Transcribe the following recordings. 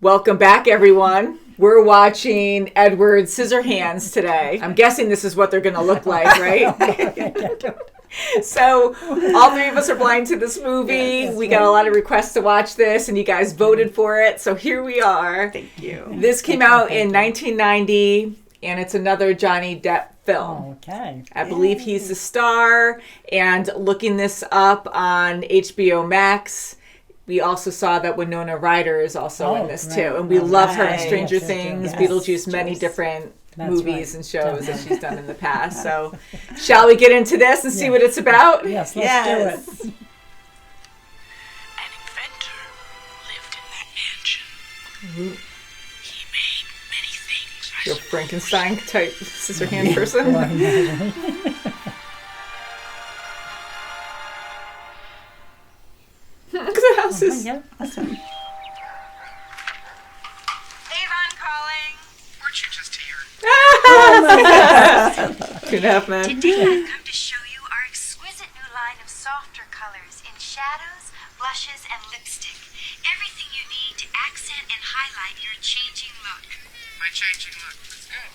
Welcome back, everyone. We're watching Edward Scissorhands today. I'm guessing this is what they're going to look like, right? So all three of us are blind to this movie. Yes, we got a lot of requests to watch this, and you guys voted for it. So here we are. Thank you. This came out in 1990, and it's another Johnny Depp film. Okay. I believe he's the star. And looking this up on HBO Max, we also saw that Winona Ryder is also in this too. And we love her in Stranger Things, Beetlejuice, many different movies and shows that she's done in the past. So shall we get into this and see what it's about? Yes, let's do it. An inventor lived in that mansion. Ooh. He made many things. You're a Frankenstein type Scissorhand person. Look at the houses. Awesome. Avon calling. Weren't you just here? 2.5 Men. Today I've come to show you our exquisite new line of softer colors in shadows, blushes, and lipstick. Everything you need to accent and highlight your changing look. My changing look. That's good.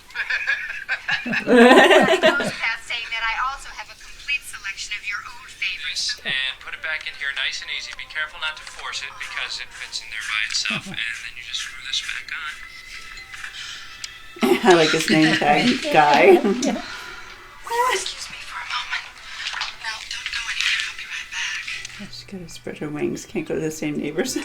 It goes without saying that I also have a complete selection of your old favorites. And put it back in here nice and easy. Be careful not to force it because it fits in there by itself. And then you just screw this back on. I like his name tag guy. Will you excuse me for a moment? No, don't go anywhere. I'll be right back. She's got to spread her wings. Can't go to the same neighbors.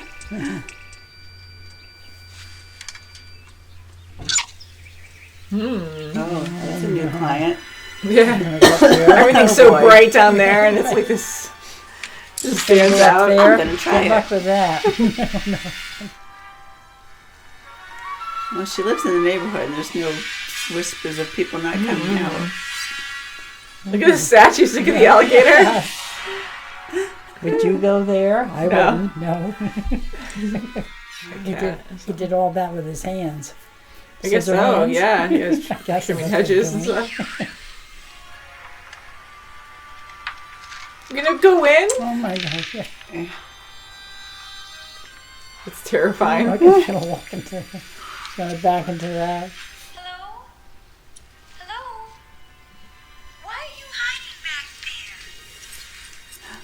Oh, that's a new client. Yeah. Everything's so bright down there, and it's like this just stands out. I'm going to try Good luck it. with that. Well, she lives in the neighborhood, and there's no whispers of people not coming out. Look at the statues. Look at the alligator. Would you go there? I No. wouldn't. No. He did all that with his hands. I guess so, Scissorhands? yeah. He was I guess trimming that's what hedges he's and doing. stuff. You gonna go in? Oh my gosh! Yeah. It's terrifying. Look, it's gonna walk into. It's gonna back into that. Hello? Hello? Why are you hiding back there?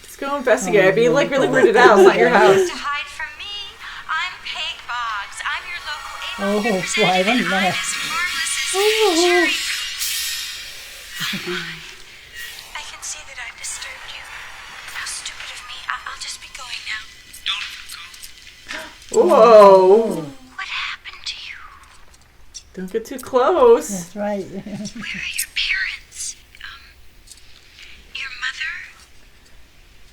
Let's go investigate. I'd be like really weirded out. It's not your house. To hide from me, I'm Peg Boggs. I'm your local Oh, Avon it's live and representative. I'm nice. as harmless as cherry. I can see that I've disturbed you. How stupid of me. I'll just be going now. Don't go. Whoa. What happened to you? Don't get too close. That's right. Where are your parents? Your mother?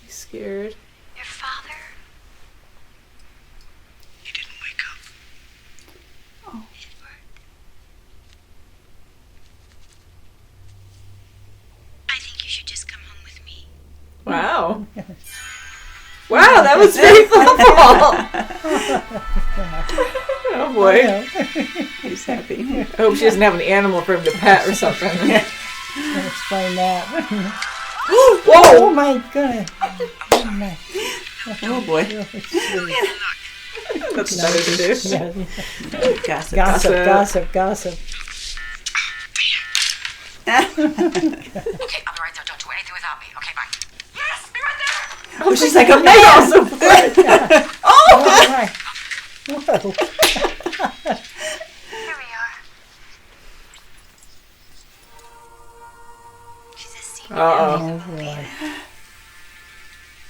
He's scared. Your father? He didn't wake up. Edward? I think you should just come home with me. Wow. Wow, that was very thoughtful. Oh boy. He's happy. I hope she doesn't have an animal for him to pet or something. I'll explain that. Whoa! Oh my goodness! Oh my. Oh, boy. That's better to do. Yeah. Gossip. Gossip. Okay, I'll be right there. Don't do anything without me. Okay, bye. Yes, be right there. Oh, she's like a man. Also. Oh my. Whoa. Here we are. She's a senior. Uh-oh. Oh boy.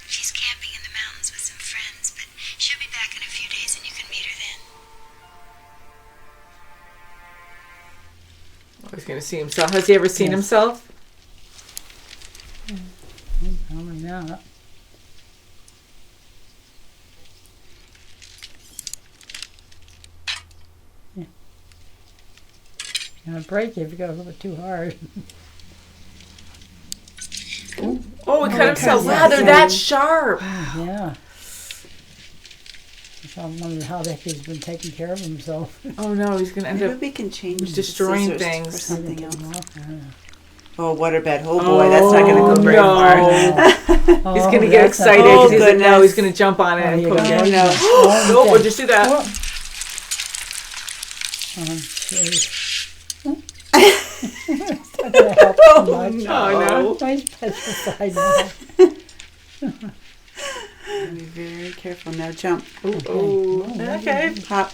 She's camping in the mountains with some friends, but she'll be back in a few days and you can meet her then. Oh, he's gonna see himself. Has he ever seen himself? Probably not. Yeah. You're gonna break it if you go a little bit too hard. Oh, he cut himself. yeah. Wow, they're that sharp. Yeah. So I'm wondering how the heck he's been taking care of himself. Oh no, he's gonna end Maybe up we can change the destroying scissors things. for something else. I don't know. Oh, waterbed. Oh boy, that's not going to go very far. Oh, He's gonna get that's not- excited because he's like, no, goodness. he's gonna jump on it and you poke go. it. Oh, no. Oh, just do that. jeez. It's not going to help too much. Oh, no. Mine's petrified now. Be very careful. Now jump. Oh, okay. Hop.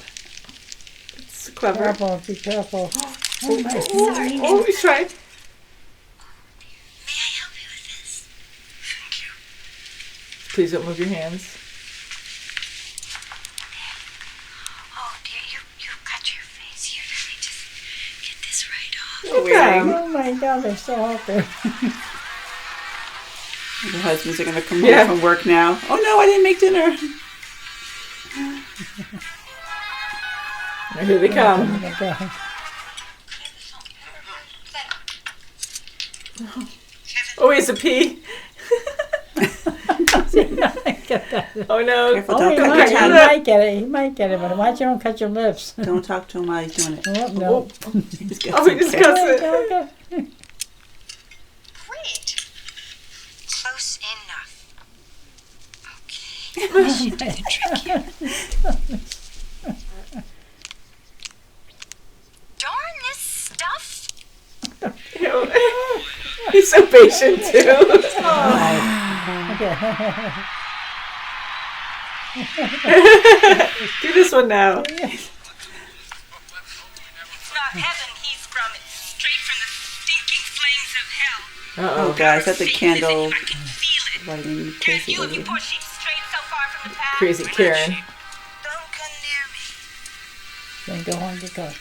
It's clever. Careful, be careful. Oh, my Oh, he's trying. May I help you with this? Thank you. Please don't move your hands. Oh dear, you cut your face. Here, let me just get this right off. Okay. Oh my God, they're so happy. The husbands are going to come Yeah. home from work now. Oh no, I didn't make dinner. Now, here they come. Oh, he's a pee. Oh no. Careful, Oh, don't he cut your might, tongue. he might get it, but watch you don't cut your lips. Don't talk to him while he's doing it. Oh, no. He's got Oh, he just some cuts it. Okay. Great. Close enough. Okay. Darn this stuff. He's so patient too. Do this one now. It's not heaven he's from. It's straight from the stinking flames of hell. Oh, guys, that's the candle I can feel it. lighting. Can't Crazy you if you lady. poor sheep strayed so far from the path? Crazy Karen. Don't come near me. Then go on, get going.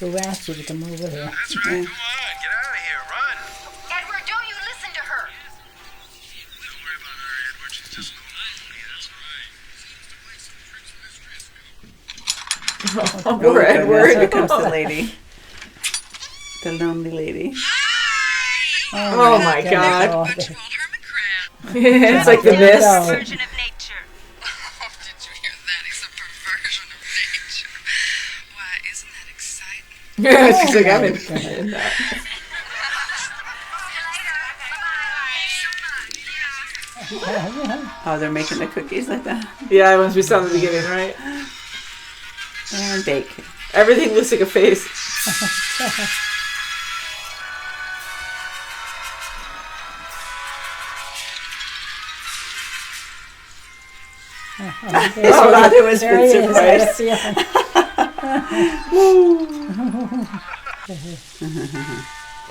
Who asked you to come over here? That's right. Come on, get out of here. Run. Edward, don't you listen to her. Don't worry about her, Edward. She's just lonely. That's right. Oh, poor goodness, Edward. Here comes the lady. The lonely lady. Oh my God. Oh, Old hermit crab. It's like the mist. Perversion of nature. Oh, did you hear that? He's a perversion of nature. Why, isn't that exciting? Yeah, she's like, I'm in that. Oh, they're making the cookies like that. Yeah, once we saw in the beginning, right? And bake. Everything looks like a face. Oh, that was there he been is. surprised.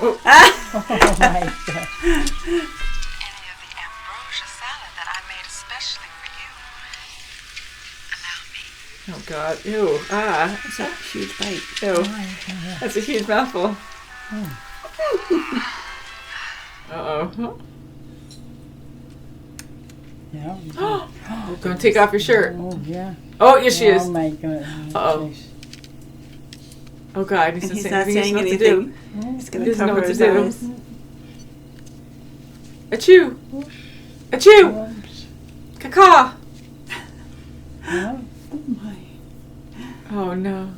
Oh my God. Any of the ambrosia salad that I made especially for you. Allow me. Oh God. Ew. Ah. That's a huge bite. Ew. That's a huge mouthful. Uh-oh. Yeah. Oh, don't take off your shirt. Oh, yeah. Oh, yes she is. Oh my God. Uh-oh. Oh God, And he's not saying what to anything. do. He's He going to doesn't know cover what to his do. eyes. Achoo! Achoo! Oops. Caca! No. Oh my. Oh no.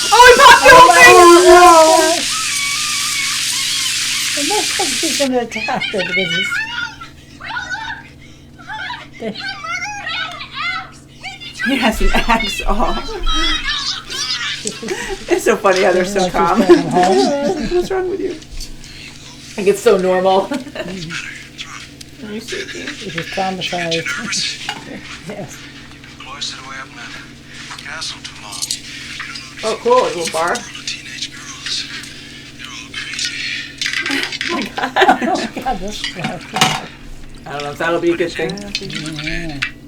Oh, he popped the whole thing! It must have been going to attack her because it's... He has an axe. Oh. It's so funny how they're so Like she's calm. going home. What's wrong with you? I get so normal. Are you shaking? It was traumatized. Nervous? Yes. Cloistered away up in that castle too long. Oh, cool, a little bar. World of teenage girls. They're all crazy. God, this is I don't know if that'll be a good thing.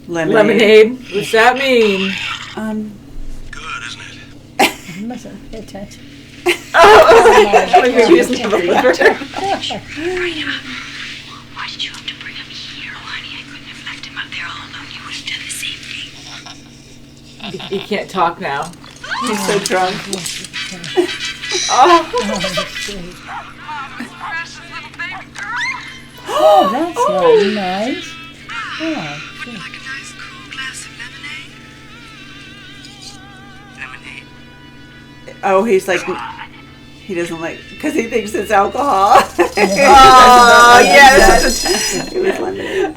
Lemonade. Lemonade. What's that mean? Good, isn't it? You mustn't pay attention. Oh, maybe he doesn't have a liver. Why did you have to bring him here? Oh, honey, I couldn't have left him up there all alone. You would have done the same thing. He can't talk now. He's so drunk. Oh, Oh, that's really nice. Oh, Would you like a nice cool glass of lemonade? Lemonade. Oh, he's like, He doesn't like, because he thinks it's alcohol. Oh, yeah, this is It was lemonade.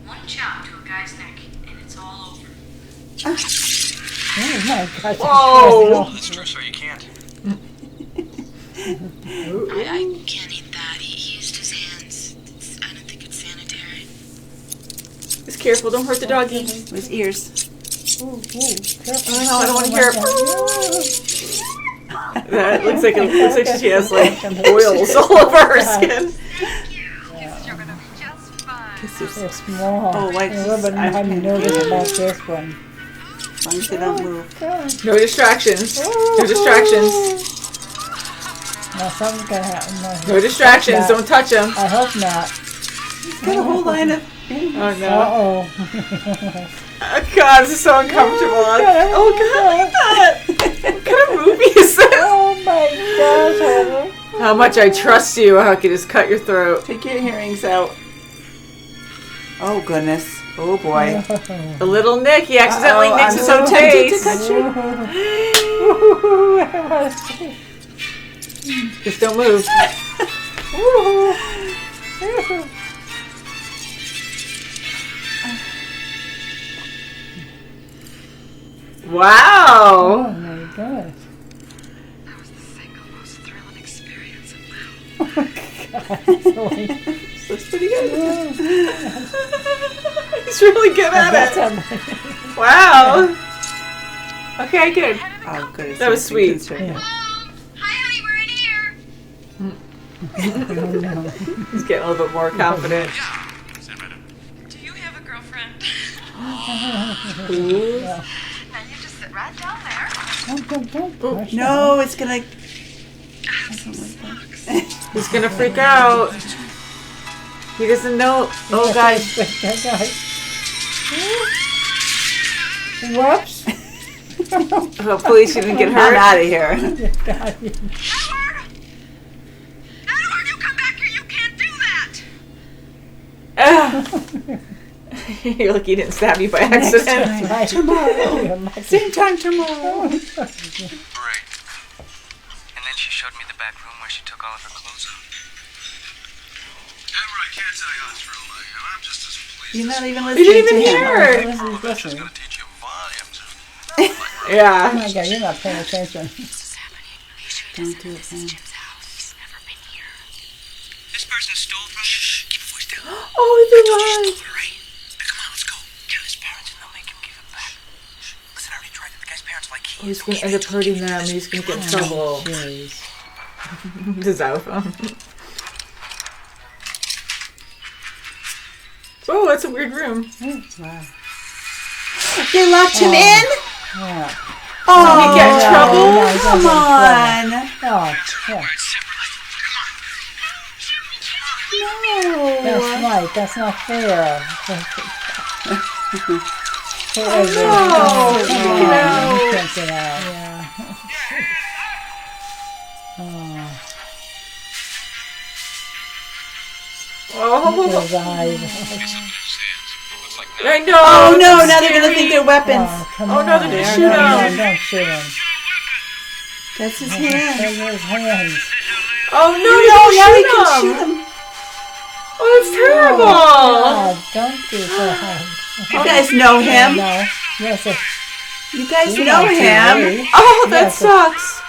One chop to a guy's neck, and it's all over. Oh my gosh. Whoa. That's true, so you can't. I can't eat that. He used his hands. I don't think it's sanitary. Just careful, don't hurt the doggy. His ears. Ooh, careful. Oh no, I don't want to hear it. That looks like she has like oils all over her skin. You're gonna be just fine. So small. Oh, like a little bit I'm I'm nervous about this one. As long as they don't move. No distractions. No distractions. Now something's gonna happen. No distractions. Don't touch him. I hope not. Got a whole line of. Oh no. Uh-oh. Oh God, this is so uncomfortable. Oh God, look at that. What kind of movie is this? Oh my gosh, honey. How much I trust you, I could just cut your throat. Take your earrings out. Oh goodness. Oh boy. The little Nick, he accidentally Uh-oh, nicks I'm his so own tempted to face. touch you. Just don't move. Wow. Oh my gosh. That was the single most thrilling experience of my life. Looks pretty good. He's really good at it. Wow. Okay, good. Oh, good. That was sweet. Yeah. Hi, honey, we're in here. He's getting a little bit more confident. Do you have a girlfriend? Ooh. Now you just sit right down there. Don't push No, it's gonna. He's gonna freak out. He doesn't know. Oh, guys. Whoops. Hopefully she didn't get I'm hurt. out of here. Edward! Edward, you come back here. You can't do that. You're lucky he didn't stab you by accident. Right. Tomorrow. Same time tomorrow. Great. And then she showed me the back room where she took all of her clothes off. Edward, I can't tell you how thrilled I am. I'm just as pleased. You're not even You listening didn't even to him. hear her. That's just going to teach you volumes. Oh Yeah. my god, you're not paying attention. Don't do it, man. This person stole from you. Keep your voice down. Oh, he was. Right? Now, come on, let's go. Tell his parents and they'll make him give it back. Listen, I already tried it. The guy's parents like Oh, he's gonna end up hurting them. He's gonna get in trouble. Jeez. The xylophone. Oh, that's a weird room. Wow. They locked him in? Yeah. Oh, Did he get in trouble? No, he's come not on. Oh, yeah. No. That's right. That's not fair. Oh, no. no. He can't get out. Yeah. Oh, look at Oh, his eyes. I know. Oh, no. That's Now they're going to scary. think they're weapons. Oh, come Oh, on. no, they're gonna shoot No, him. don't shoot him. That's his Those hand. are his hands. Oh no, No, you now he shoot can him. shoot him. Oh, that's terrible. God, don't do that. You guys know him. No. Yes, yes. You guys You know don't him. see. Oh, that Yes, sucks.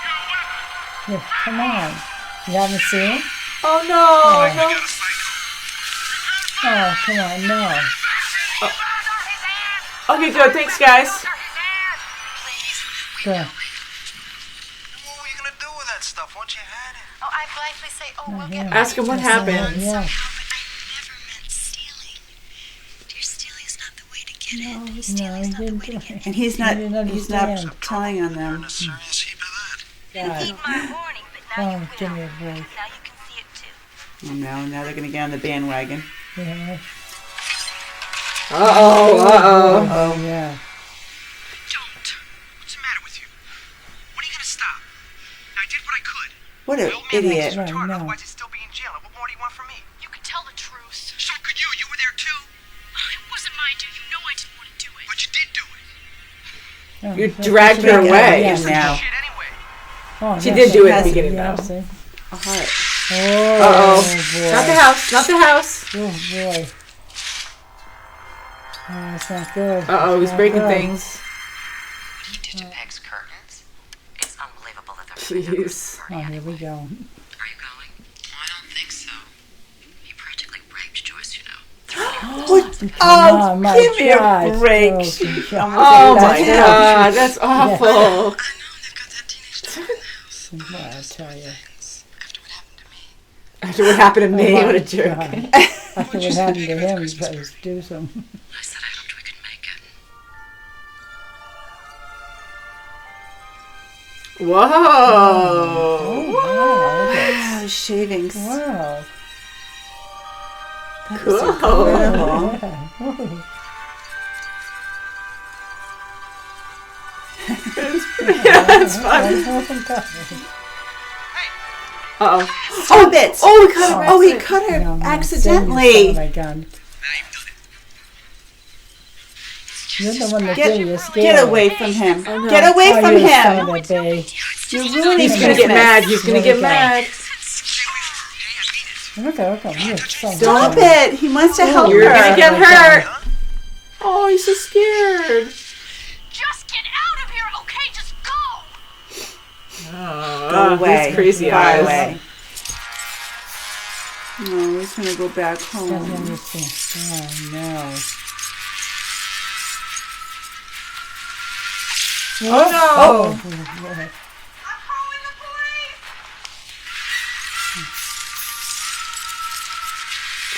Yeah, come on. You haven't seen him? Oh no, no. Oh, come on, no. Okay, good. Thanks, guys. Good. What were you going to do with that stuff once you had it? Oh, I blithely say, oh, we'll get Ask him what happened. Yeah. But I never meant stealing. Dear, stealing is not the way to get it. No, Stealing is he not the didn't way do to get it. And he's I didn't not understand. telling on them. A serious heap of that. God. Heed my warning, but now Oh, you've give been me a out. break. Now you can see it too. Oh no, now they're going to get on the bandwagon. Yeah. Uh-oh. Oh, yeah. Don't. What's the matter with you? When are you going to stop? I did what I could. What an The old man thinks idiot. he's Right, retarded, no. otherwise he'd still be in jail. What more do you want from me? You can tell the truth. So could you. You were there too. It wasn't my do. You know I didn't want to do it. But you did do it. Oh, You that's dragged what her you away. got, Now. Shit anyway. Oh, She yes, did do it yes, at the beginning, yeah, though. see? A heart. Oh, boy. Not the house. Not the house. Oh, boy. Oh, that's not good. Uh-oh, he's Not breaking good. things. What he did to Peg's curtains? It's unbelievable that they're Please. Oh, here we go. Are you going? Oh, I don't think so. He practically raped Joyce, you know. Oh, my give me a gosh. break. Oh, She gosh. almost Oh, ate my that God. That's awful. I know, they've got that teenage daughter in the house. Well, I tell you. After what happened to me. After what happened to me, Oh, what a my jerk. God. After what happened to him, he's got to do some. I said I hoped we could make it. Whoa. Oh, wow. Look at- Oh, shavings. Wow. That was Cool. incredible. Yeah. That's fun. Uh-oh. Stop it. Oh, we cut her. Oh, he cut her Oh accidentally. my God. You're the one that Get- did it. You're scared. Get away from him. no. Get away Oh, from you son him. of a bee. You're ruining He's gonna get Christmas. mad. He's gonna get mad. Look at him. You're so Stop bad. it. He wants to help You're her. gonna get hurt. Oh, he's so scared. Just get out of here, okay? Just go! Oh, Go away. His crazy Far eyes. away. No, he's gonna go back Doesn't home. understand. Oh, no. Oh, no.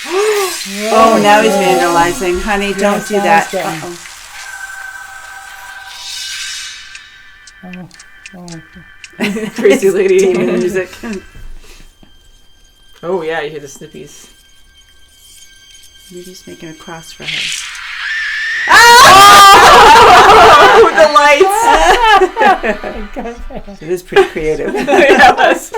Oh, now he's vandalizing. Honey, don't Yes, do now that. he's getting- Uh-oh. Oh, Crazy lady. Demon music. Oh, yeah, you hear the snippies. Maybe he's making a cross for her. Oh, the lights. It is pretty creative. Yeah, it was.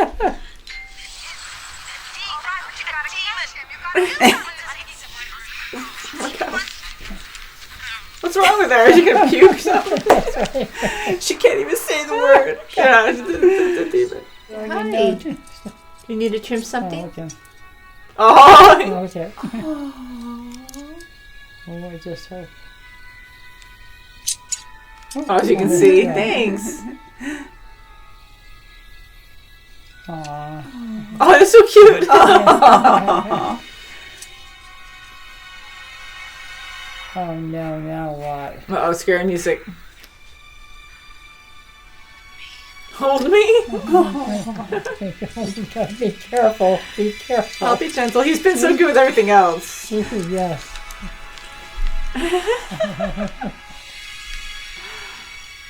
What's wrong with her? Is she gonna puke or something? She can't even say the word. Yeah, the demon. Hi. You need to trim Oh, something? okay. Oh, Oh, okay. Oh, I just heard. oh, as you can see. Thanks. Aw. Oh, that's so cute. Oh, no, now what? Uh-oh, scary music. Hold me. Be careful. Be careful. I'll be gentle. He's been so good with everything else. Yes.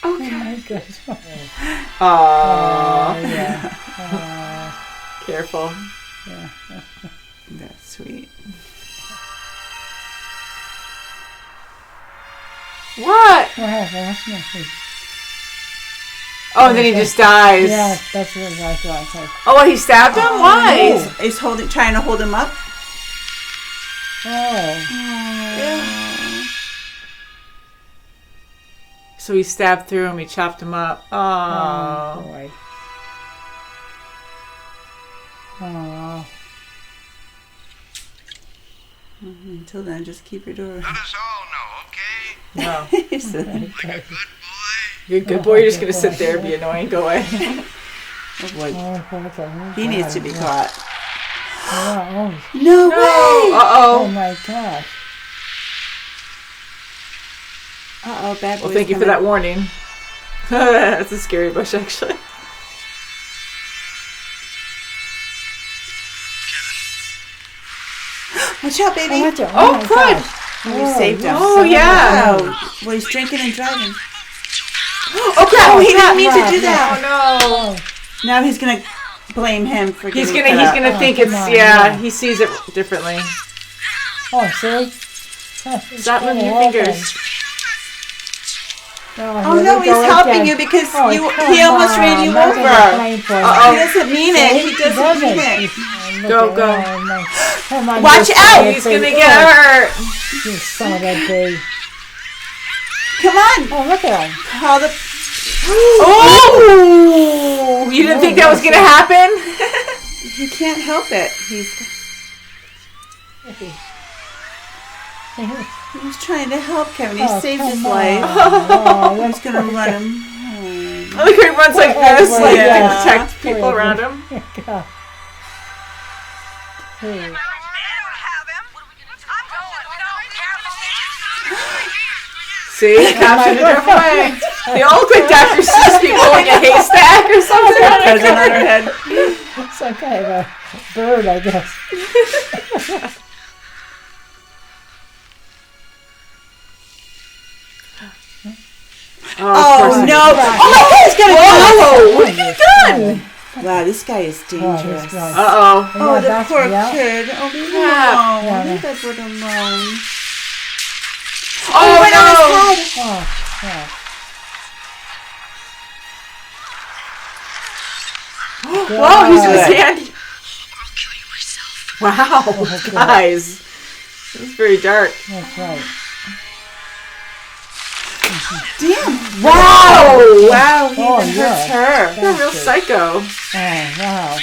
Oh, my goodness. Aww. Oh, yeah. Careful. That's sweet. What? What happened? What's nothing? Oh, and then he just dies. Yeah, that's what I thought. Oh, he stabbed him? Why? He's trying to hold him up. Oh. So he stabbed through him. He chopped him up. Oh, Oh. boy. Oh. Until then, just keep your door. Let us all know, okay? No. He said, Good boy. You're a good boy. You're just going to sit there and be annoying. Go away. oh boy, Oh, okay. he needs to be caught. Oh, No way! oh Uh-oh. my gosh. Uh-oh, bad boy. Well, thank you for that warning. That's a scary bush, actually. Watch out, baby. Watch it. Oh, my crud. gosh. Oh, we saved him. Oh, yeah. Wow. Well, he's drinking and driving. Okay. Oh, he didn't mean to do that. Oh, no. Now he's gonna blame him for He's getting gonna cut up. think come it's on, yeah. yeah. He sees it differently. Oh, see? Stop moving your fingers. Oh no, he's helping you because Oh, he almost ran you over. Uh-oh. He doesn't mean it. He doesn't mean it. Go, go. Come on, Watch you out. son of a He's gonna bee. get hurt. You son of a bee. Come on. Oh, look at him. Call the Oh! You didn't think that was going to happen? He can't help it. He was trying to help Kevin. He saved his life. Oh, I was going to run him. I like how he runs like this, like to Yeah. protect people around him. God. Hey. See, the cops should have driven away. They all look like Dr. Seuss people, like a haystack or something. Present on her head. Some kind of a bird, I guess. Oh, no. Oh, my God, he's got a gun. Whoa, what have you done? Wow, this guy is dangerous. this guy. Uh-oh. Oh, the that's poor yeah. kid. Oh, leave him Crap. alone. Yeah. Leave Edward alone. Oh, no. Oh, Whoa, he's in his Good. hand. I'll kill you myself. Wow, guys. It's very dark. that's right. Damn. Wow. Wow, he Oh, even yeah. hurts her. You're a real psycho. Oh, wow.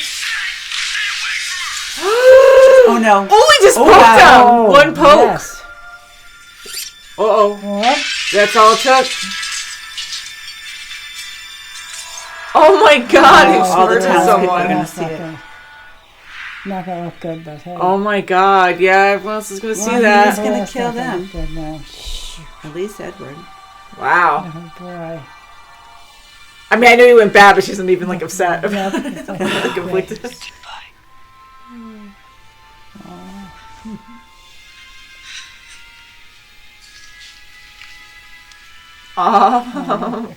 Oh, no. Oh, he just Oh, poked wow. him. Oh, One poke. yes. Uh-oh. What? That's all it took. Oh my God, he all the murdered townspeople are someone. gonna That's see it. Not gonna look good, but hey. Oh my God, yeah, everyone else is going to see Well, that. he's gonna that's kill not gonna them. look good now. At least Edward. Wow. Oh, boy. I mean, I know he went bad, but she isn't even like upset about Yeah, it. Like, conflicted. Oh.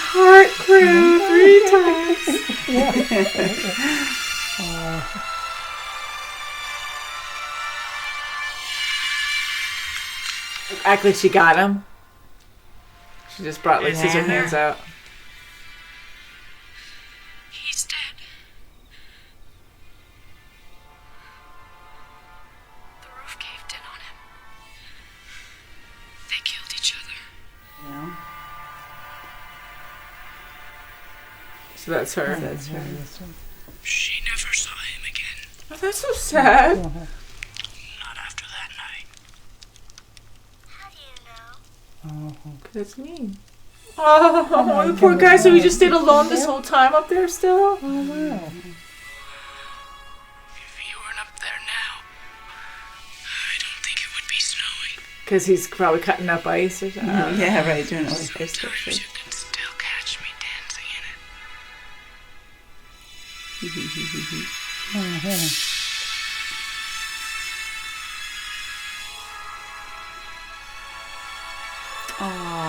Heart grew 3 times. Act like she got him. She just brought like scissor hands out. He's dead. The roof caved in on him. They killed each other. Yeah. So that's her. That's right. She never saw him again. Oh, that's so sad. Not after that night. How do you know? That's me. Oh, the poor guy. So he just stayed alone this whole time up there still? If you weren't up there now, I don't think it would be snowing. Because he's probably cutting up ice or something. Yeah, right. Doing all the ice Sometimes sculpture. you can still catch me dancing in it.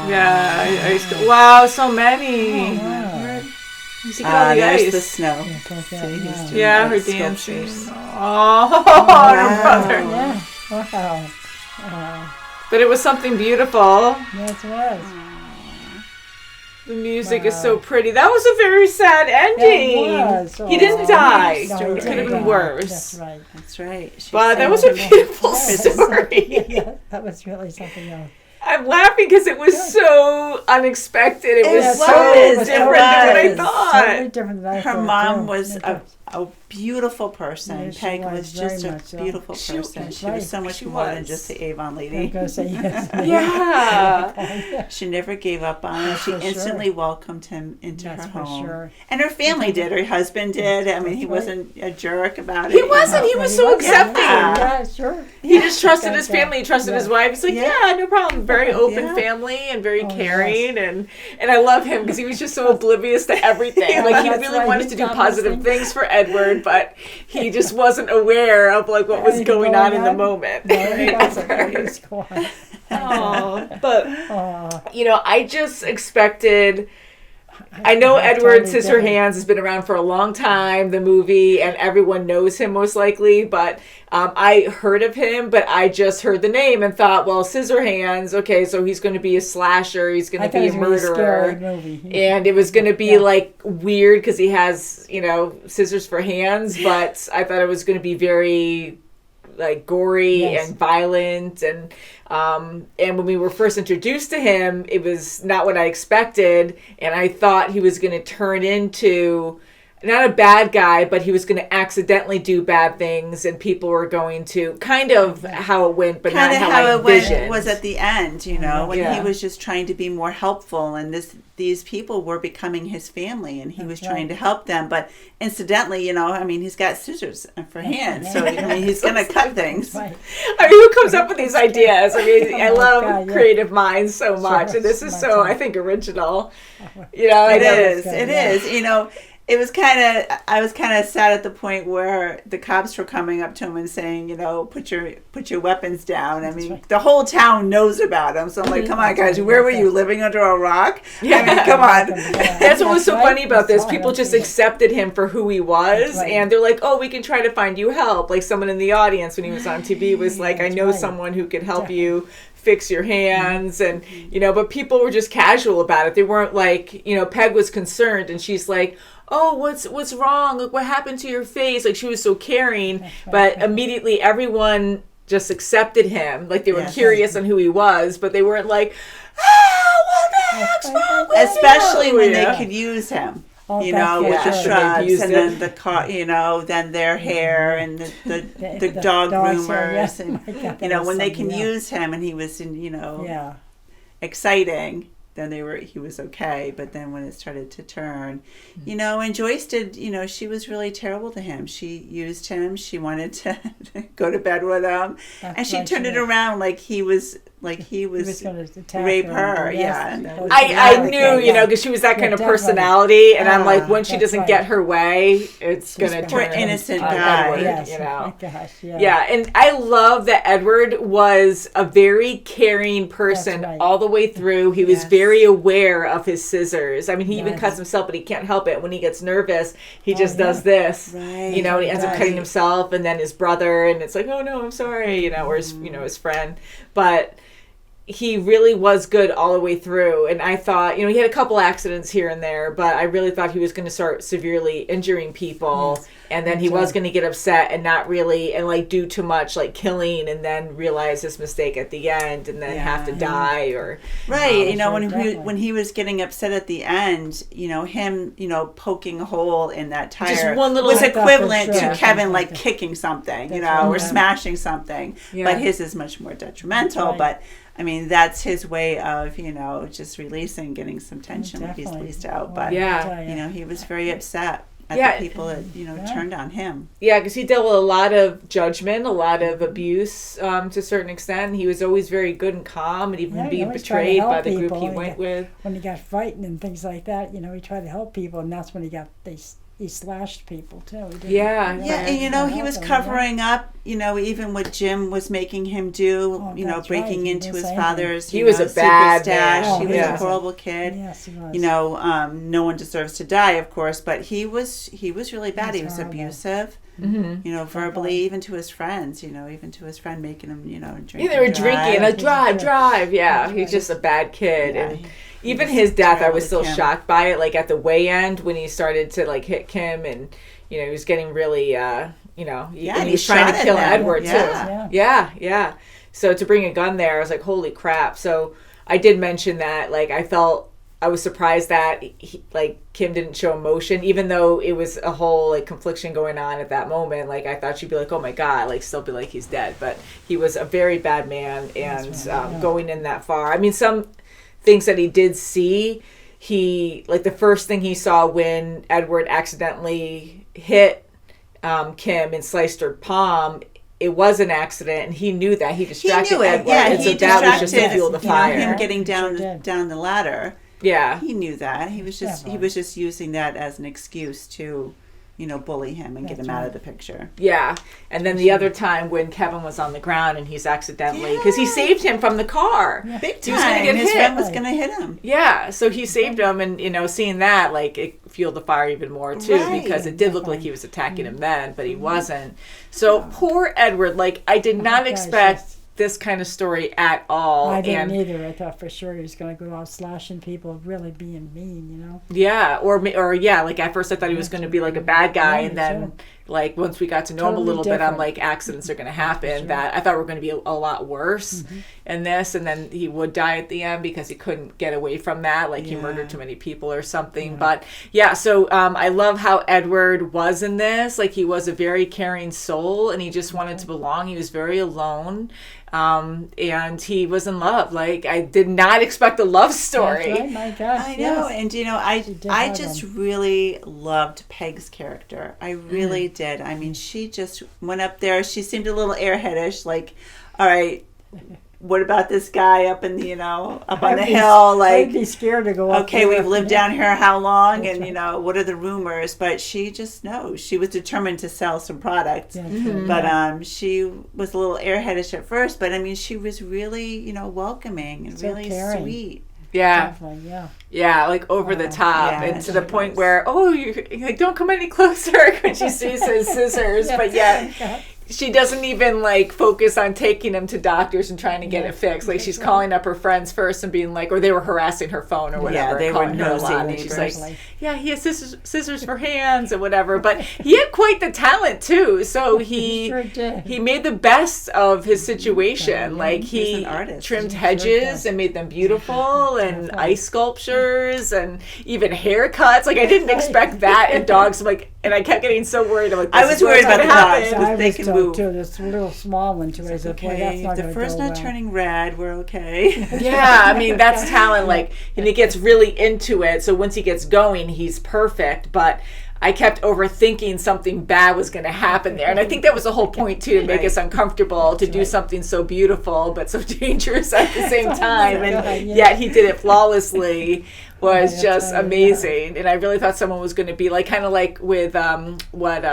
Yeah, I used to, wow, so many. Wow. You see all the There's ice. the snow. Yeah, like See, that, he's yeah. doing Yeah, all her the dancing. sculptures. Oh, her brother. Yeah. Wow. But it was something beautiful. Yes, it was. The music is so pretty. That was a very sad ending. It was. He didn't Aw. die. No, It he could have didn't been die. worse. That's right. That's right. She But that saved was a her beautiful life. story. Yeah, that was really something else. I'm laughing because it was so unexpected. It was was. so It was. different than what I It was. thought. Totally different than I Her thought, mom too. was It a beautiful person. Yeah, she Peg was was just very a much so. beautiful She- person. She right. was so much She more than was. just the Avon I'm lady. going to say yes. Yeah. She never gave up on him. That's She for sure. instantly welcomed him into That's her for home. sure. And her family did. Her husband did. I mean, he That's right. wasn't a jerk about it. He wasn't. He was so accepting. Yeah, sure. He just trusted Yeah. his family. He trusted his Yeah. wife. He's like, Yeah. yeah, no problem. Very open Yeah. family and very Oh, caring. And I love him because he was just so oblivious to everything. Yeah, Like he that's really right. wanted He's to do not positive listening. things for Edward, but he just wasn't aware of like what was Anything going on in the moment. No, he Right? wasn't. He was quiet. Aw. But Aw. you know, I just expected I know Edward totally Scissorhands has been around for a long time, the movie, and everyone knows him most likely, but I heard of him, but I just heard the name and thought, well, Scissorhands, okay, so he's going to be a slasher, he's going to be a murderer, and it was going to be like weird because he has, scissors for hands, but I thought it was going to be very like gory and violent, and when we were first introduced to him, it was not what I expected, and I thought he was going to turn into not a bad guy, but he was going to accidentally do bad things, and people were going to kind of how it went, but kind not how it went was at the end, when he was just trying to be more helpful, and these people were becoming his family, and he was trying to help them. But incidentally, he's got scissors for hands, so he's going to cut things. Right. Who comes up with these ideas? I love creative minds so much, and this is so, I think, original. It is. It was I was kind of sad at the point where the cops were coming up to him and saying, put your weapons down. The whole town knows about him. So I'm like, come on, guys, where were you, living under a rock? Yeah. Come on. That's what was so funny about this. People just accepted him for who he was, and they're like, oh, we can try to find you help. Like someone in the audience when he was on TV was like, I know someone who could help you fix your hands, and but people were just casual about it. They weren't like, Peg was concerned, and she's like, oh, what's wrong? Like, what happened to your face? Like, she was so caring, but immediately everyone just accepted him. Like, they were curious on who he was, but they weren't like, what the heck's wrong with Especially when they could use him. With the shrubs and then the car, then their hair and the dog groomers, and when they can use him, and he was exciting, then he was okay. But then when it started to turn, and Joyce did, she was really terrible to him. She used him. She wanted to go to bed with him, and she turned it around like he was going to rape her. I knew, because she was that kind of personality, and I'm like, when she doesn't get her way, it's going to turn innocent guy. Edward, and I love that Edward was a very caring person all the way through. He was very aware of his scissors. He even cuts himself, but he can't help it. When he gets nervous, he just does this. He ends up cutting himself, and then his brother, and it's like, oh no, I'm sorry, or his, his friend. But he really was good all the way through, and I thought, he had a couple accidents here and there, but I really thought he was going to start severely injuring people, and then he was going to get upset and not really, and like do too much, like killing, and then realize his mistake at the end, and then have to die, or when he was getting upset at the end, him, poking a hole in that tire just one little was equivalent to Kevin like kicking something, or smashing something, but his is much more detrimental, but. That's his way of, just releasing, getting some tension that he's released out. But, he was very upset at the people that, turned on him. Yeah, because he dealt with a lot of judgment, a lot of abuse to a certain extent. He was always very good and calm, and even being betrayed by the group he went with. When he got frightened and things like that, he tried to help people, and that's when he slashed people too. And he was covering up, even what Jim was making him do, breaking into his father's he was a bad stash. He was a horrible kid. Yes, he was. No one deserves to die, of course, but he was really bad. He was abusive. Verbally, even to his friends, even to his friend, making him, drink. They were drinking, drive. Yeah, he's just a bad kid. And even his death, I was still shocked by it. Like at the way end, when he started to like hit Kim, and he was getting really, and he was trying to kill Edward too. Yeah. So to bring a gun there, I was like, holy crap. So I did mention that, like, I was surprised that Kim didn't show emotion, even though it was a whole like confliction going on at that moment. Like I thought she'd be like, oh my God, like still be like he's dead, but he was a very bad man, and going in that far. Some things that he did see, the first thing he saw when Edward accidentally hit Kim and sliced her palm, it was an accident, and he knew that. He distracted Edward, and so that was just to fuel the fire. Him getting down the ladder. Yeah, he knew that. He was just using that as an excuse to bully him and get him out of the picture. Yeah. And then the other time when Kevin was on the ground and he's accidentally, because he saved him from the car. Yeah. Big time. He was going to get His hit. friend was going to hit him. Yeah. So he saved him, and, seeing that, like, it fueled the fire even more, too, Right. because it did look like he was attacking him then, but he wasn't. So poor Edward, like, I did not expect this kind of story at all. I didn't either. I thought for sure he was going to go out slashing people, really being mean, Yeah, or like at first I thought he was going to be like a bad guy, and then like once we got to know him a little bit, I'm like, accidents are going to happen. That I thought were going to be a lot worse in this, and then he would die at the end because he couldn't get away from that, like he murdered too many people or something. But so I love how Edward was in this. Like, he was a very caring soul, and he just wanted to belong. He was very alone. And he was in love. Like, I did not expect a love story. That's right, my God. I know, and I just really loved Peg's character. I really did. I mean, she just went up there. She seemed a little airheadish. Like, all right, what about this guy up in the up on the hill? Like, I'd be scared to go up okay, there. we've lived down here how long, That's and what are the rumors? But she just knows. She was determined to sell some product. Yeah, But she was a little airheadish at first, but I mean, she was really, welcoming and So really caring. sweet. Yeah. Definitely, yeah. Yeah, like over the top, Yeah, and to she the point was. where, you're like, don't come any closer when she sees his scissors, but yet she doesn't even like focus on taking him to doctors and trying to get it fixed. Like, she's calling up her friends first and being like, or they were harassing her phone or whatever. Yeah, they and were calling her a nosy lot, and she's neighbors. like, yeah, he has scissors for hands and whatever. But he had quite the talent too, so he Sure did. he made the best of his situation. Like, He's he an artist. trimmed He sure hedges did. and made them beautiful, and ice sculptures and even haircuts. Like, I didn't expect that in dogs. I'm like, and I kept getting so worried. I'm like, I was worried about the dogs. I They was can told move. too. This little small one too. I said, boy, that's Okay, not if the going to fur's go not well. turning red, we're okay. Yeah, I mean, that's talent. Like, and he gets really into it. So once he gets going, he's perfect. But I kept overthinking something bad was going to happen there. And I think that was the whole point, too, to make us uncomfortable, to do something so beautiful but so dangerous at the same time. And yet he did it flawlessly. Was that's just right, amazing. And I really thought someone was going to be like, kind of like with what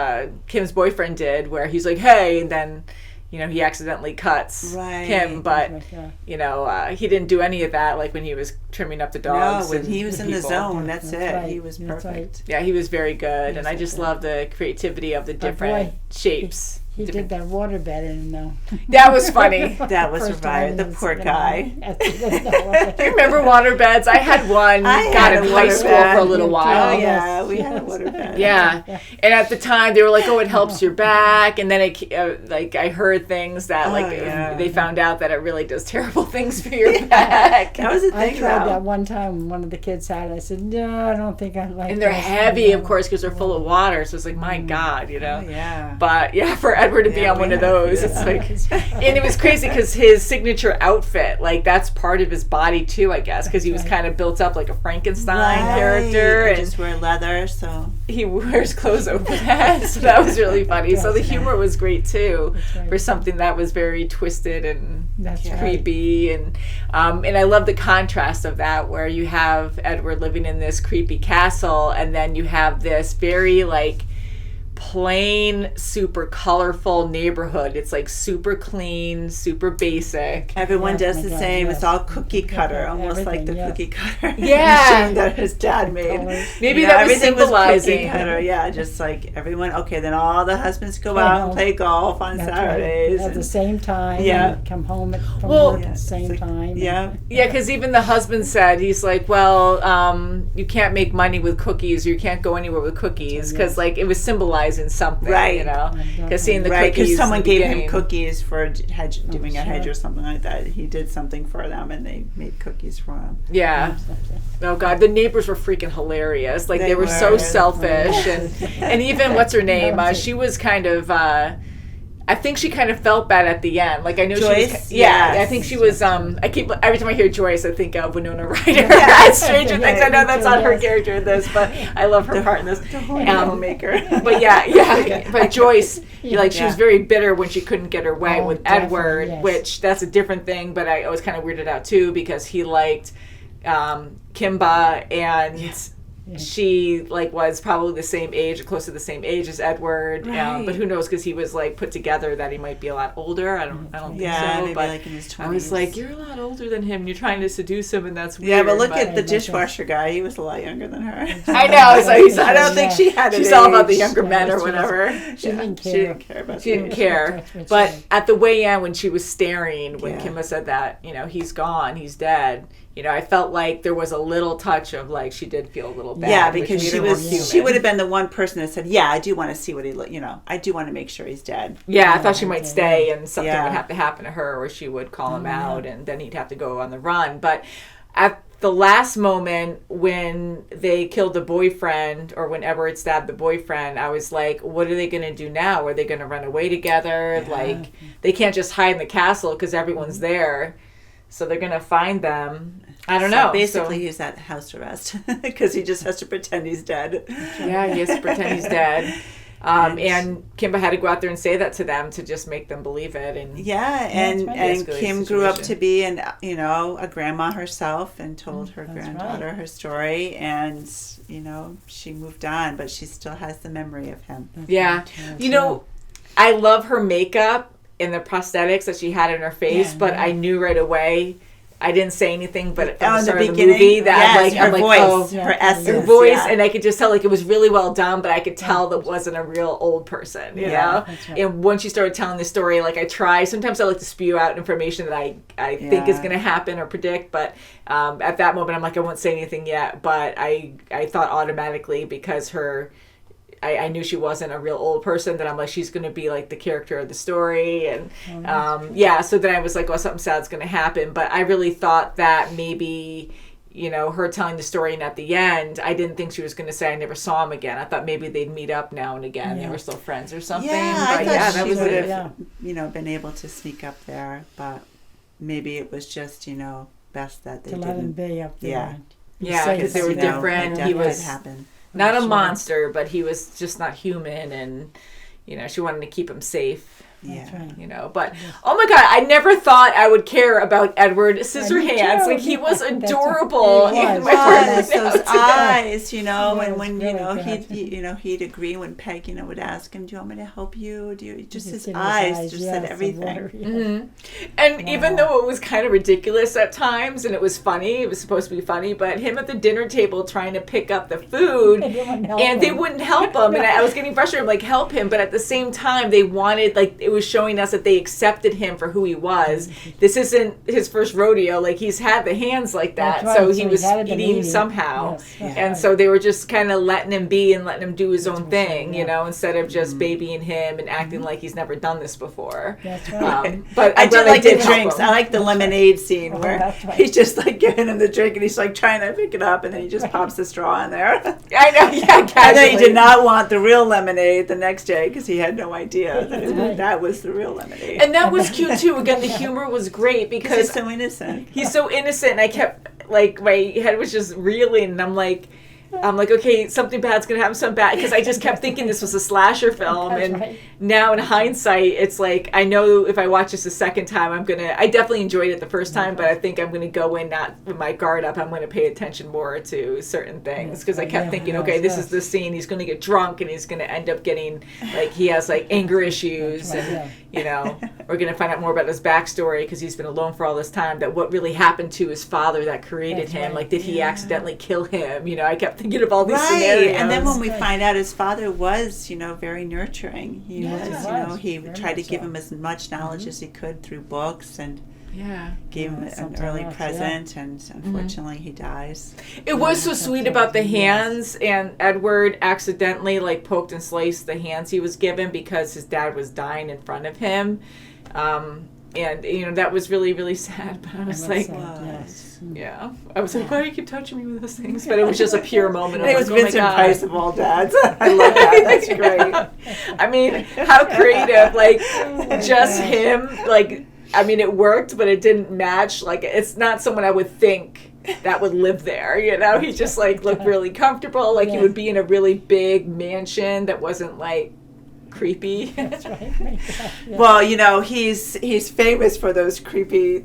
Kim's boyfriend did, where he's like, hey, and then he accidentally cuts Right. Kim, but Yeah. he didn't do any of that, like when he was trimming up the dogs. No, when and he was in the people. zone, that's That's it. right. He was That's perfect. Yeah, he was very good, and I just love the creativity of the different boy, shapes. He did that water bed in though. That was funny. That was First right. time The he was, poor guy. Do you remember water beds? I had one. I got had in a high water school bed. for a little Oh, while. yeah. We had a water bed. Yeah, and at the time they were like, "Oh, it helps your back," and then I heard things that yeah. they found out that it really does terrible things for your back. That was a I thing, tried though. that one time when one of the kids had it. I said, no, I don't think I like And they're this." heavy, of course, because they're full of water. So it's like, my God, Oh, yeah. But yeah, for Edward to be Yeah, on we one of had- those, it's like, and it was crazy because his signature outfit, like that's part of his body too, I guess, because he was kind of built up like a Frankenstein character, and and just wear leather, so he wears clothes over that. So that was really funny. So the Yes. humor was great too, right. for something that was very twisted and That's right. creepy, and I love the contrast of that, where you have Edward living in this creepy castle, and then you have this very like plain, super colorful neighborhood. It's like super clean, super basic. everyone Yes, does my the God, same. yes. It's all cookie cutter, almost like the Everything, yes. cookie cutter Yeah. machine that his dad made. Maybe You know, that was everything was symbolizing. cookie cutter. Yeah, just like everyone. Okay, then all the husbands go Play out and golf. play golf on That's Saturdays. right. At the and- same time. Yeah. and come home from Well, work at the same it's like- time. Yeah. Yeah, because even the husband said, he's like, well, you can't make money with cookies, or you can't go anywhere with cookies, because like it was symbolizing something, Right. you know, Exactly. because seeing the Right, cookies. because someone in the gave him beginning. cookies for doing a hedge sure. or something like that. He did something for them, and they made cookies for him. Yeah. Oh God, the neighbors were freaking hilarious. Like they They were so were. selfish, and even what's her name? She was kind of. I think she kind of felt bad at the end. Like I know she was. Joyce? Yeah, Yes. I think she was. I keep every time I hear Joyce, I think of Winona Ryder at Stranger Things. I know that's not her character in this, but I love her part in this. Homemaker. But yeah. But Joyce, like she was Yeah. very bitter when she couldn't get her way Oh, with definitely, Edward, yes. which that's a different thing. But I was kind of weirded out too because he liked Kimba and she like was probably the same age, or close to the same age as Edward. Right. But who knows? Because he was like put together that he might be a lot older. I don't think Yeah, so. maybe But like in his 20s. I was like, you're a lot older than him. You're trying to seduce him, and that's weird. Yeah, but look at the dishwasher guy. He was a lot younger than her. I know. So I don't think she had. She's an all about the age. younger men or whatever. She didn't care. She didn't care about. She didn't the age. care. That's what But she- at the way in, when she was staring, when Yeah. Kimba said that, he's gone, he's dead. I felt like there was a little touch of like she did feel a little bad. Yeah, which because made she her more was. human. She would have been the one person that said, "Yeah, I do want to see what he look. I do want to make sure he's dead." Yeah, I thought she might stay and something Yeah. would have to happen to her, or she would call him out, and then he'd have to go on the run. But at the last moment when they killed the boyfriend, or when Edward stabbed the boyfriend, I was like, what are they going to do now? Are they going to run away together? Like, they can't just hide in the castle because everyone's there. So they're going to find them. I don't know. Basically, he's at house arrest because he just has to pretend he's dead. Yeah, he has to pretend he's dead. And Kimba had to go out there and say that to them to just make them believe it. And Yeah, and right. and Escalated Kim grew up to situation. be a grandma herself and told her That's granddaughter her story, and she moved on, but she still has the memory of him. yeah. I love her makeup and the prosthetics that she had in her face, Yeah, but yeah. I knew right away. I didn't say anything, but from the in start the of the beginning, movie that yes, I'm her like, voice, oh, Yeah. her essence, her voice, yeah. and I could just tell like it was really well done, but I could tell that wasn't a real old person, you Yeah, know. that's right. And once she started telling the story, like sometimes I like to spew out information that I think is Yeah. going to happen or predict, but at that moment I'm like I won't say anything yet. But I thought automatically because I knew she wasn't a real old person that I'm like she's going to be like the character of the story, and so then I was like, oh, something sad's going to happen. But I really thought that maybe her telling the story, and at the end I didn't think she was going to say I never saw him again. I thought maybe they'd meet up now and again. They Yeah. were still friends or something. Yeah, but I thought that she was would it. have, been able to sneak up there, but maybe it was just, best that they To let him didn't. be up there. Yeah. and be Yeah, safe. 'cause they were You know, different. that He did was happen. Not a Sure. monster, but he was just not human, and she wanted to keep him safe. Yeah. That's right. But oh my god, I never thought I would care about Edward Scissorhands. too. Like he was That's adorable. he was. in my Yes, first those notes. eyes, and was when really good. he'd agree when Peg would ask him, "Do you want me to help you? Do you just his give eyes just said yes, the everything." water, yeah. Mm-hmm. And even though it was kind of ridiculous at times, and it was funny, it was supposed to be funny, but him at the dinner table trying to pick up the food, They wouldn't help and they him. wouldn't help him, and I was getting frustrated. I'm like, help him, but at the same time, they wanted, like, it was showing us that they accepted him for who he was. This isn't his first rodeo. Like, he's had the hands like that, That's right, so so he he was had been eating eating. somehow. Yes, that's And right. so they were just kind of letting him be and letting him do his own thing, yeah. instead of just babying him and acting like he's never done this before. That's right. But I I'm do glad like did the help drinks. him. I like the lemonade scene Oh, where that's right. he's just like giving him the drink and he's like trying to pick it up and then he just pops the straw in there. I know, yeah, And then he casually. did not want the real lemonade the next day because he had no idea right. that was the real lemonade. And that was cute too. Again, the humor was great because he's because so innocent. he's so innocent, and I kept like my head was just reeling, and I'm like, okay, something bad's gonna happen, something bad, because I just kept thinking this was a slasher film, That's and right. now in hindsight, it's like I know if I watch this a second time, I definitely enjoyed it the first time, but I think I'm gonna go in not with my guard up. I'm gonna pay attention more to certain things because I kept Yeah, thinking, yes, okay, this yes. is the scene. He's gonna get drunk, and he's gonna end up getting like he has like anger issues, That's right, and we're gonna find out more about his backstory because he's been alone for all this time. That what really happened to his father that created That's him? right. Like, did he accidentally kill him? I kept thinking of all these Right, scenarios. and then when we Right. find out his father was, very nurturing. He Yes, was, he was. he Very tried to much give so. him as much knowledge as he could through books and yeah. gave him an something early else, present, and unfortunately he dies. It was so sweet about the hands, and Edward accidentally like poked and sliced the hands he was given because his dad was dying in front of him. And that was really, really sad. But I was like, Yes. yeah. I was like, why do you keep touching me with those things? But it was just a pure moment. And it of was like, Vincent oh my Price God. of all dads. I love that. That's great. I mean, how creative. Like, just him. Like, I mean, it worked, but it didn't match. Like, it's not someone I would think that would live there. He just, like, looked really comfortable. Like, he Yeah. would be in a really big mansion that wasn't, like, creepy. That's right. Yeah. Well, you know, he's famous for those creepy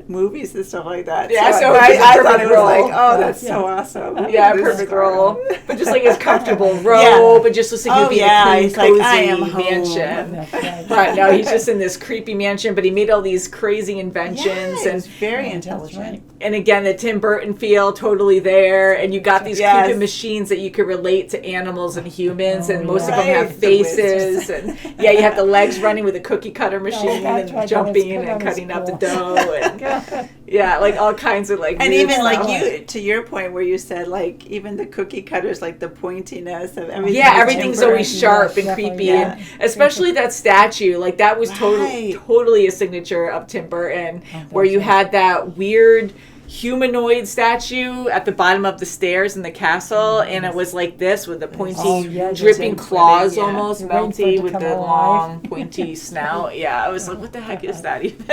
movies and stuff like that. Yeah, so I he's a thought perfect it was role. like, oh, that's so awesome. Yeah, This perfect Scarlet. role. But just like his comfortable robe, but just looks like he'd be in a clean, he's cozy like, I am home. mansion. That's right. But no, he's just in this creepy mansion, but he made all these crazy inventions. Yeah, he's very That's intelligent. right. And again, the Tim Burton feel totally there. And you got these Yes. creepy machines that you could relate to animals and humans. And most of them Right. have The wizards. faces. And yeah, you have the legs running with a cookie cutter machine that's and right. jumping That and was cutting up the cool. dough. And yeah, like all kinds of like And weird even like stuff. you, to your point where you said like even the cookie cutters, like the pointiness of everything. Yeah, is everything's different. always sharp and definitely, creepy, yeah. and especially that statue. Like that was Right. totally a signature of Tim Burton, where you that's right. had that weird humanoid statue at the bottom of the stairs in the castle, and it was like this with the pointy, Oh, yeah, dripping just claws, yeah. almost You're waiting for it melty to with come the alive. long pointy snout. Yeah, I was like, what the heck is that even?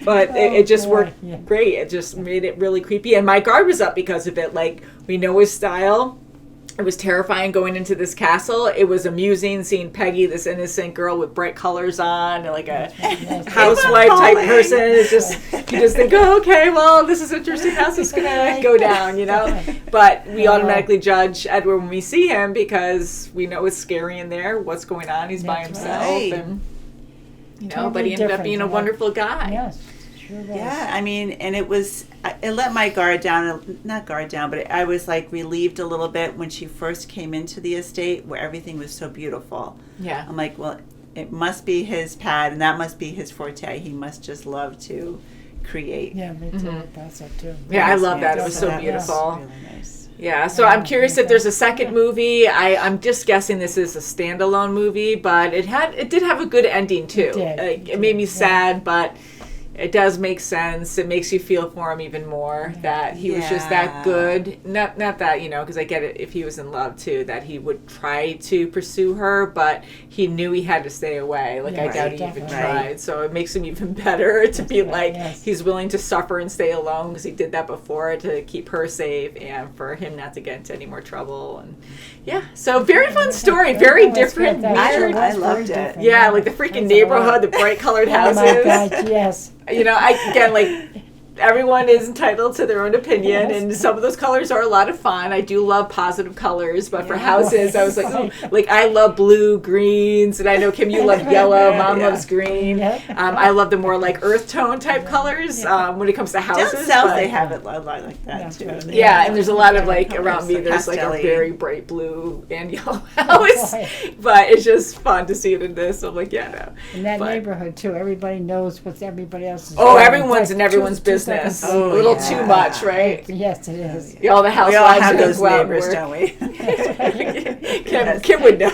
But it just boy, worked yeah. great. It just made it really creepy, and my guard was up because of it. Like we know his style. It was terrifying going into this castle. It was amusing seeing Peggy, this innocent girl with bright colors on, and like a housewife type Appalling. person. It's just you just think, oh, okay, well, this is interesting. How's this gonna go down? You know. But we automatically judge Edward when we see him because we know it's scary in there. What's going on? He's by That's himself, right. and you know. Totally But he ended up different, being a yeah. wonderful guy. Yes, sure was. Yeah, I mean, and it let my guard down, not guard down, but I was like relieved a little bit when she first came into the estate where everything was so beautiful. Yeah. I'm like, well, it must be his pad and that must be his forte. He must just love to create. Yeah, me too. That's it too. Yeah, I love that. It was So so that was beautiful. really nice. Yeah, so I'm curious if there's a second movie. I'm just guessing this is a standalone movie, but it did have a good ending too. It did. Like, it made me sad, but it does make sense. It makes you feel for him even more that he was just that Yeah. good. Not that, you know, because I get it if he was in love too, that he would try to pursue her, but he knew he had to stay away. Like, Yeah, I doubt he even definitely. tried. So it makes him even better to be right, like, yes. he's willing to suffer and stay alone because he did that before to keep her safe and for him not to get into any more trouble. And yeah, so very fun story. Very That's different, good. That sure weird. was I very loved it. different, Yeah, like the freaking That's a lot. neighborhood, the bright colored Oh houses. my God, yes. You know, again, like everyone is entitled to their own opinion, Yes. and some of those colors are a lot of fun. I do love positive colors, but for houses, I was like, Right. ooh, like I love blue, greens, and I know Kim, you love yellow. Mom Yeah. loves green. Yep. I love the more like earth tone type colors when it comes to houses. Down south but- they have it a lot like that That's too. right. yeah, and there's a lot of like Colors, around me. the There's like a pastel-y. very bright blue and yellow house, Right. but it's just fun to see it in this. I'm like, yeah, no. In that But- neighborhood too, everybody knows what everybody else is Oh, doing. everyone's It's in like everyone's two business. seconds A Oh, little yeah. too much, right? Yes, it is. Yeah, all the We housewives all have are gonna those go out and neighbors, work. don't we? Kim would know.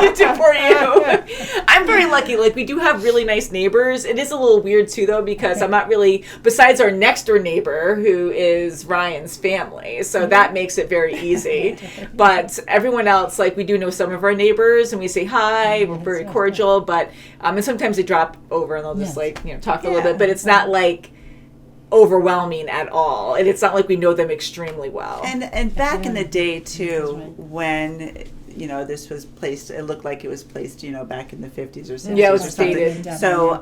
You do for you. I'm very lucky. Like, we do have really nice neighbors. It is a little weird too, though, because I'm not really, besides our next door neighbor, who is Ryan's family, so that makes it very easy. But everyone else, like, we do know some of our neighbors, and we say hi. We're very cordial, but and sometimes they drop over and they'll just Yes. like talk a little Yeah. bit. But it's not like overwhelming at all, and it's not like we know them extremely well. And back in the day too, right. when this was placed, it looked like it was placed back in the 50s or 60s. Yeah, it was or something. dated. So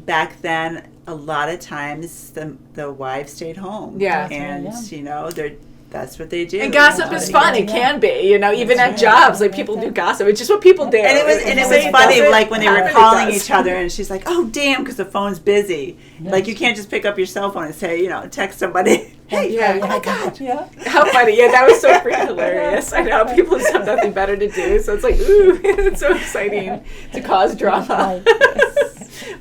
back then, a lot of times the wives stayed home. Yeah. and that's what they do. And gossip is fun. It can be, even at jobs. Like, people do gossip. It's just what people do. And it was Say funny, doesn't like when they were happen, it calling does. each other, and she's like, "Oh, damn," because the phone's busy. Like, you can't just pick up your cell phone and say, text somebody, "Hey, Yeah. oh my God." Yeah. How funny. Yeah, that was so freaking hilarious. I know. People just have nothing better to do. So it's like, ooh, it's so exciting to cause drama.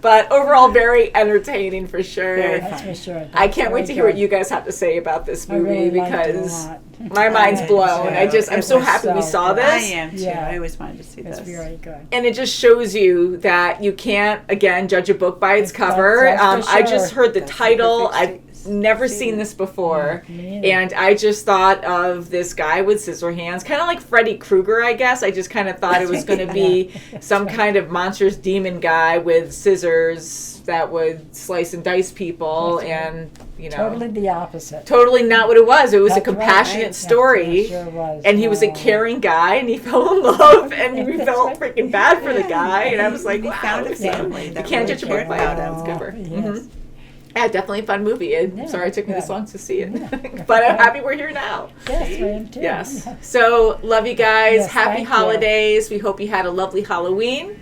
But overall, very entertaining for sure. Very That's for sure. I can't wait to hear what you guys have to say about this I movie really liked it a because lot. my mind's I blown. too. I'm It so was happy we so saw good. this. I am too. Yeah. I always wanted to see It's this. very good. And it just shows you that you can't, again, judge a book by its cover. That's for I just sure. heard the That's a title. perfect never seen this before. Me either. And I just thought of this guy with scissor hands, kind of like Freddy Krueger, I guess. I just kind of thought it was going to be some kind of monstrous demon guy with scissors that would slice and dice people, and Totally the opposite. totally not what it was. It was a That's right. compassionate Yeah, story, it sure was. and he was a Oh. caring guy, and he fell in love, and we That's felt right. freaking bad for the guy, and I was like, He wow, found a family you that can't really judge a book cared by about its him. cover. Yes. Mhm. Yeah, definitely a fun movie. I'm sorry it took me this yeah. long to see it, but I'm happy we're here now. Yes, I am too. Yes. So, love you guys. Yes, Happy thank you. holidays. We hope you had a lovely Halloween.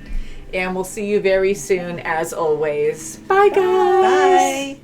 And we'll see you very soon, as always. Bye, guys. Bye.